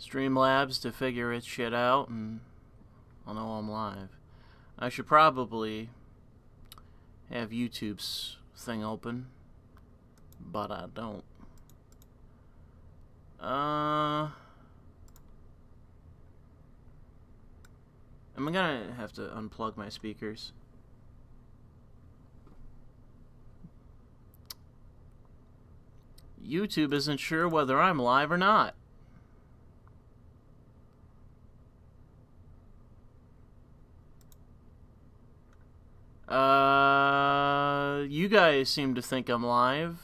Streamlabs to figure its shit out, and I'll know I'm live. I should probably have YouTube's thing open, but I don't. I'm gonna have to unplug my speakers. YouTube isn't sure whether I'm live or not. You guys seem to think I'm live.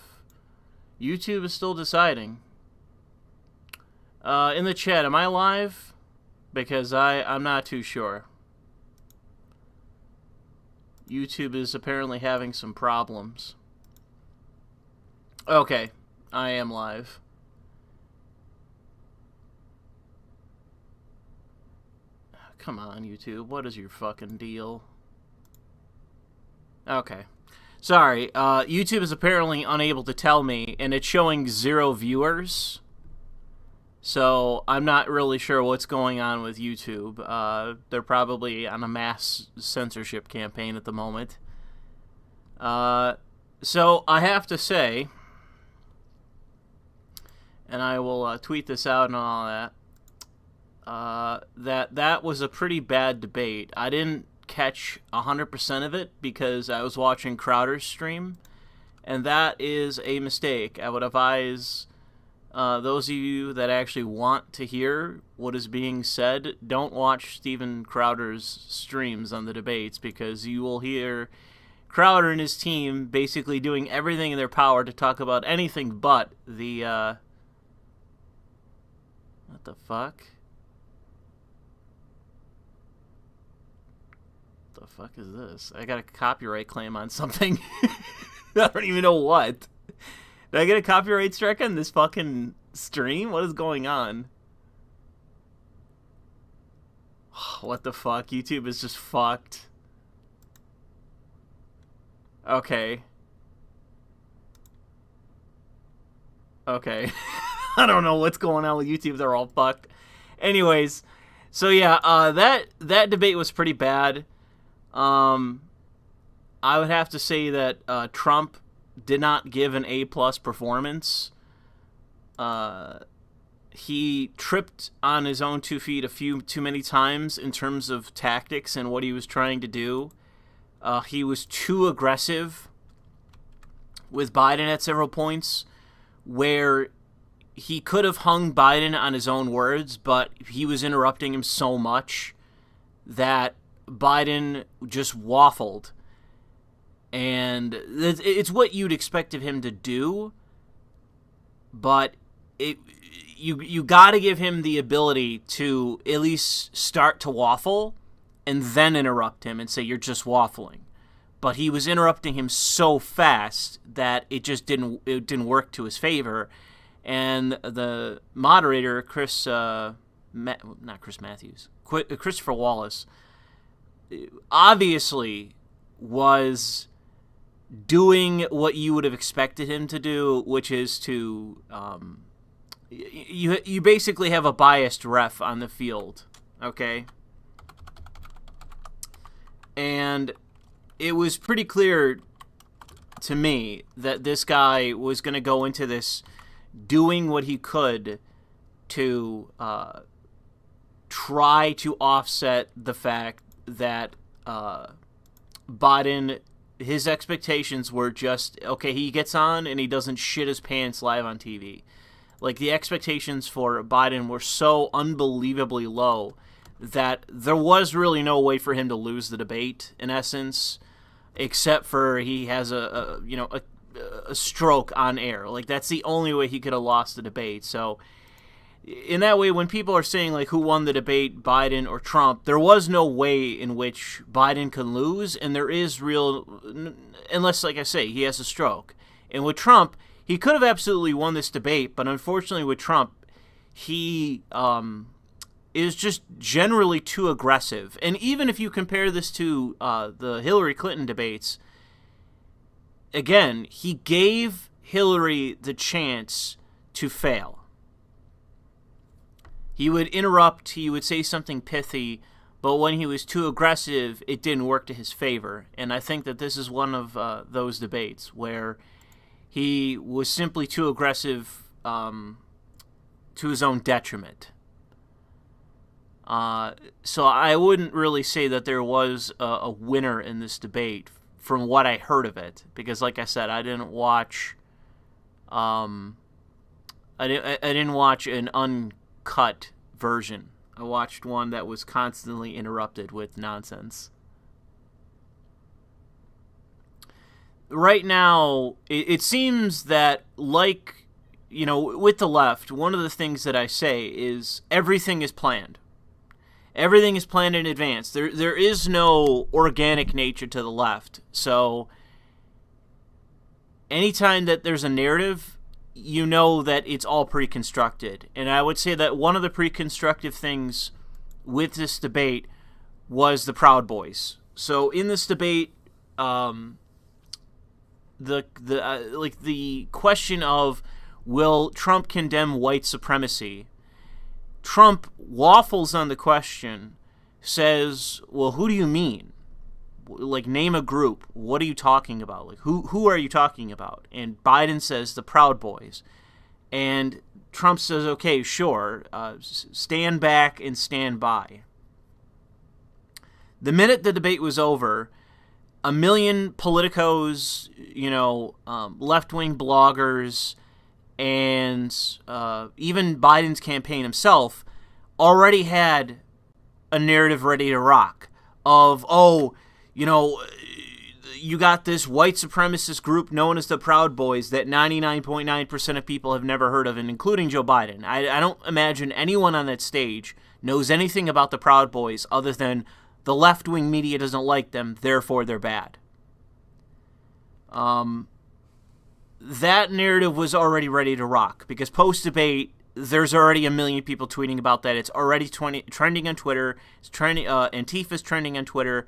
YouTube is still deciding. In the chat, am I live? Because I'm not too sure. YouTube is apparently having some problems. Okay, I am live. Come on, YouTube, what is your fucking deal? Okay. Sorry, YouTube is apparently unable to tell me, and it's showing 0 viewers. So, I'm not really sure what's going on with YouTube. They're probably on a mass censorship campaign at the moment. So, I have to say, and I will tweet this out and all that, that was a pretty bad debate. I didn't catch 100% of it because I was watching Crowder's stream, and that is a mistake. I would advise those of you that actually want to hear what is being said, don't watch Steven Crowder's streams on the debates, because you will hear Crowder and his team basically doing everything in their power to talk about anything but the what the fuck? The fuck is this? I got a copyright claim on something. I don't even know what. Did I get a copyright strike on this fucking stream? What is going on? What the fuck? YouTube is just fucked. Okay. Okay. I don't know what's going on with YouTube. They're all fucked. Anyways, so yeah, that debate was pretty bad. I would have to say that Trump did not give an A+ performance. He tripped on his own 2 feet a few too many times in terms of tactics and what he was trying to do. He was too aggressive with Biden at several points, where he could have hung Biden on his own words, but he was interrupting him so much that Biden just waffled. And it's what you'd expect of him to do, but you got to give him the ability to at least start to waffle and then interrupt him and say, you're just waffling. But he was interrupting him so fast that it just didn't work to his favor. And the moderator, Christopher Wallace, obviously was doing what you would have expected him to do, which is to you basically have a biased ref on the field, okay? And it was pretty clear to me that this guy was going to go into this doing what he could to try to offset the fact that Biden, his expectations were just, okay, he gets on and he doesn't shit his pants live on TV. Like, the expectations for Biden were so unbelievably low that there was really no way for him to lose the debate, in essence, except for he has a stroke on air. Like, that's the only way he could have lost the debate. So in that way, when people are saying, like, who won the debate, Biden or Trump, there was no way in which Biden could lose, and there is unless, like I say, he has a stroke. And with Trump, he could have absolutely won this debate, but unfortunately with Trump, he is just generally too aggressive. And even if you compare this to the Hillary Clinton debates, again, he gave Hillary the chance to fail. He would interrupt, he would say something pithy, but when he was too aggressive, it didn't work to his favor. And I think that this is one of those debates where he was simply too aggressive to his own detriment. So I wouldn't really say that there was a winner in this debate from what I heard of it, because like I said, I didn't watch I didn't watch an uncut version. I watched one that was constantly interrupted with nonsense. Right now, it seems that, like, you know, with the left, one of the things that I say is everything is planned. Everything is planned in advance. There is no organic nature to the left. So anytime that there's a narrative, you know that it's all pre-constructed. And I would say that one of the pre-constructive things with this debate was the Proud Boys. So in this debate, the question of will Trump condemn white supremacy, Trump waffles on the question, says, well, who do you mean? Like, name a group. What are you talking about? Like, who are you talking about? And Biden says the Proud Boys. And Trump says, okay, sure, stand back and stand by. The minute the debate was over, a million politicos, you know, left-wing bloggers, and even Biden's campaign himself already had a narrative ready to rock of, oh, you know, you got this white supremacist group known as the Proud Boys that 99.9% of people have never heard of, and including Joe Biden. I don't imagine anyone on that stage knows anything about the Proud Boys other than the left-wing media doesn't like them, therefore they're bad. That narrative was already ready to rock because post-debate, there's already a million people tweeting about that. It's already trending on Twitter. It's trending. Antifa's trending on Twitter.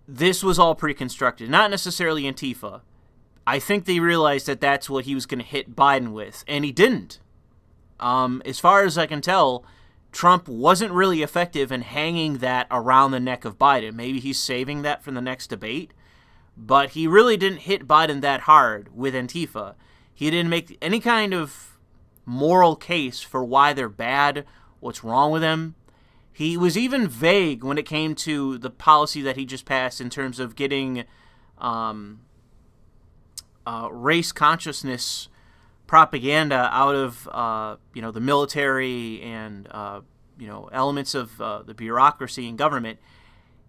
This was all pre-constructed, not necessarily Antifa. I think they realized that that's what he was going to hit Biden with, and he didn't. As far as I can tell, Trump wasn't really effective in hanging that around the neck of Biden. Maybe he's saving that for the next debate. But he really didn't hit Biden that hard with Antifa. He didn't make any kind of moral case for why they're bad, what's wrong with them. He was even vague when it came to the policy that he just passed in terms of getting race consciousness propaganda out of the military and elements of the bureaucracy and government.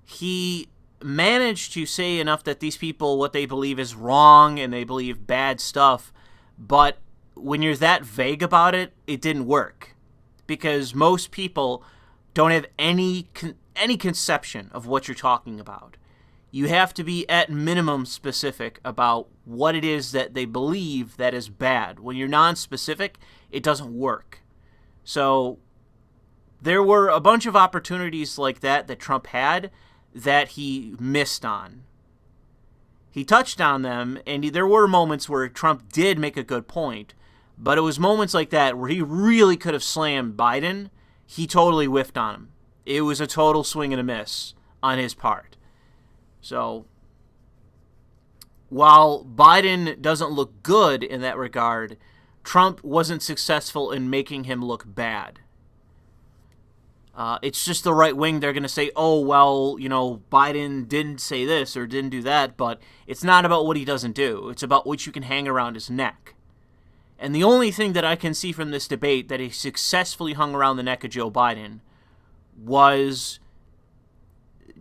He managed to say enough that these people, what they believe is wrong and they believe bad stuff, but when you're that vague about it, it didn't work because most people don't have any conception of what you're talking about. You have to be at minimum specific about what it is that they believe that is bad. When you're non-specific, it doesn't work. So there were a bunch of opportunities like that Trump had that he missed on. He touched on them, and there were moments where Trump did make a good point, but it was moments like that where he really could have slammed Biden. He totally whiffed on him. It was a total swing and a miss on his part. So while Biden doesn't look good in that regard, Trump wasn't successful in making him look bad. It's just the right wing. They're going to say, oh, well, Biden didn't say this or didn't do that, but it's not about what he doesn't do. It's about what you can hang around his neck. And the only thing that I can see from this debate that he successfully hung around the neck of Joe Biden was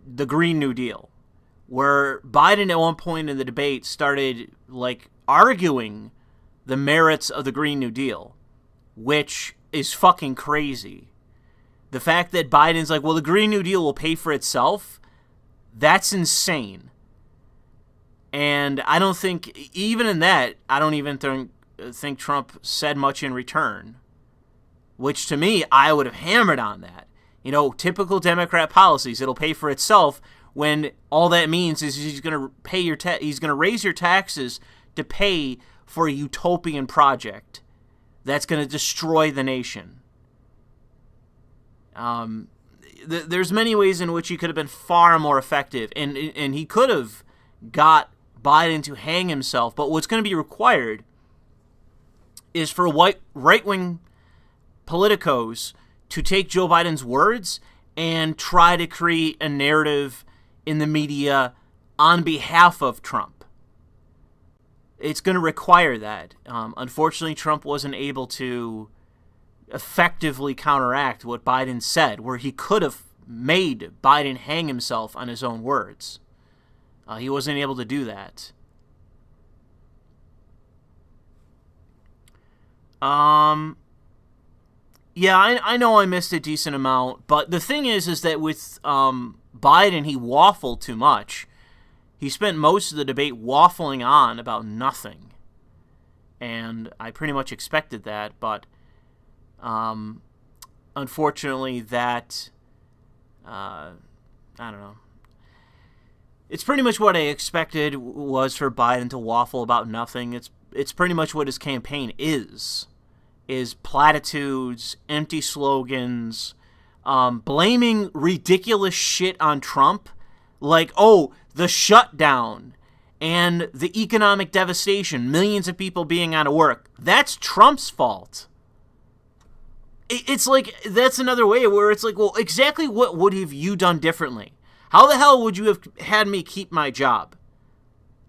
the Green New Deal, where Biden at one point in the debate started arguing the merits of the Green New Deal, which is fucking crazy. The fact that Biden's like, well, the Green New Deal will pay for itself, that's insane. And I don't think, even in that, I don't even think Trump said much in return. Which, to me, I would have hammered on that. Typical Democrat policies, it'll pay for itself, when all that means is he's going to he's going to raise your taxes to pay for a utopian project that's going to destroy the nation. There's many ways in which he could have been far more effective, and he could have got Biden to hang himself. But what's going to be required is for right-wing politicos to take Joe Biden's words and try to create a narrative in the media on behalf of Trump. It's going to require that. Unfortunately, Trump wasn't able to effectively counteract what Biden said, where he could have made Biden hang himself on his own words. He wasn't able to do that. Yeah, I know I missed a decent amount, but the thing is that with Biden, he waffled too much. He spent most of the debate waffling on about nothing, and I pretty much expected that, but unfortunately that, I don't know. It's pretty much what I expected was for Biden to waffle about nothing. It's pretty much what his campaign is platitudes, empty slogans, blaming ridiculous shit on Trump, like, oh, the shutdown and the economic devastation, millions of people being out of work. That's Trump's fault. It's like, that's another way where it's like, well, exactly what would have you done differently? How the hell would you have had me keep my job?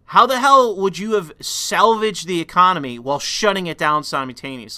How the hell would you have salvaged the economy while shutting it down simultaneously?